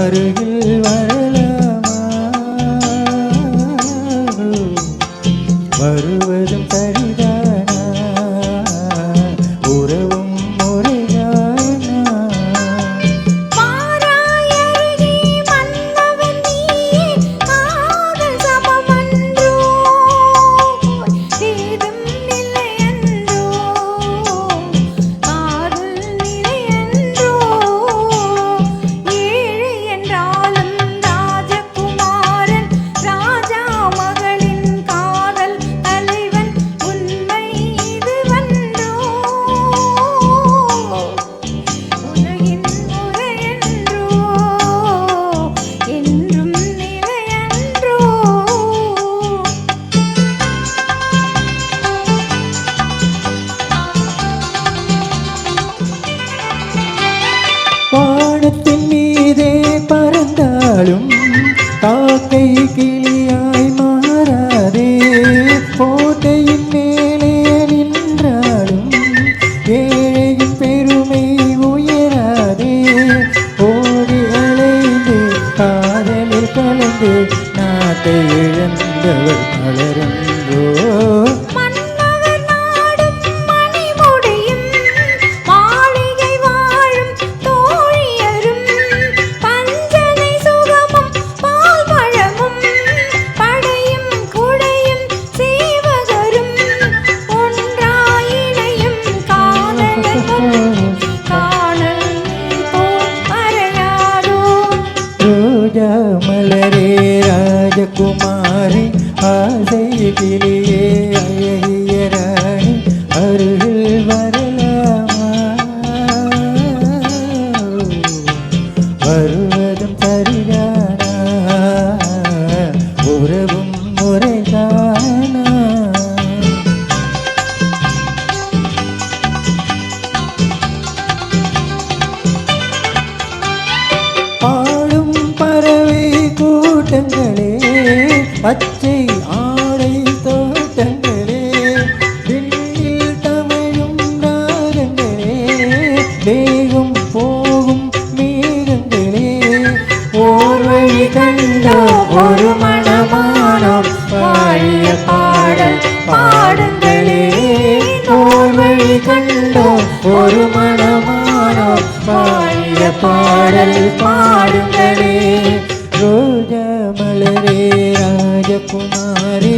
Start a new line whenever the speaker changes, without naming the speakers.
அருகில் வரலாமா வருவதும் சரிதானா உறவும் முறைதானா
பாராயருகே மன்னவன் நீயே காதல் சமமன்றோ ஏதும் நிலையன்றோ காதல் நிலையன்றோ ஏழை என்றாலும் ராஜகுமாரன் ராஜா மகளின் காதல் தலைவன் உண்மை இதுவன்றோ உலகின் முறையன்றோ என்றும் நிலையன்றோ
வானத்தின் மீதே பறந்தாலும் காக்கை கிளியாய் மாறாதே கோட்டையின் மேலே நின்றாலும் ஏழையின் பெருமை உயராதே ஓடி அலைந்து காதலில் கலந்து நாட்டை இழந்தவர் பலரன்றோ
மன்னவர் நாடும் மணிமுடியும் மாளிகை வாழும் தோழியரும் பஞ்சனை சுகமும் பால் பழமும் படையும் குடையும் சேவகரும் ஒன்றாயினையும் காதலரும் காணல் நீர் போல் மறையாதோ
ரோஜா மலரே ராஜகுமாரி ஆசை கிளியே அழகிய ராணி அருகில் வரலாமா வருவதும் சரிதானா உறவும் முறைதானா பாடும் பறவை கூட்டங்களே பச்சை ஆடை தோட்டங்களே விண்ணில் தமிழும் ராகங்களே வேகும் போகும் மேகங்களே ஓர் வழி கண்டோம் ஒரு மனமானோம் பாடிய பாடல் பாடுங்களே ஓர் வழி கண்டோம் ஒரு மனமானோம் பாடிய பாடல் பாடுங்களே ரோஜா மலரே ராஜகுமாரி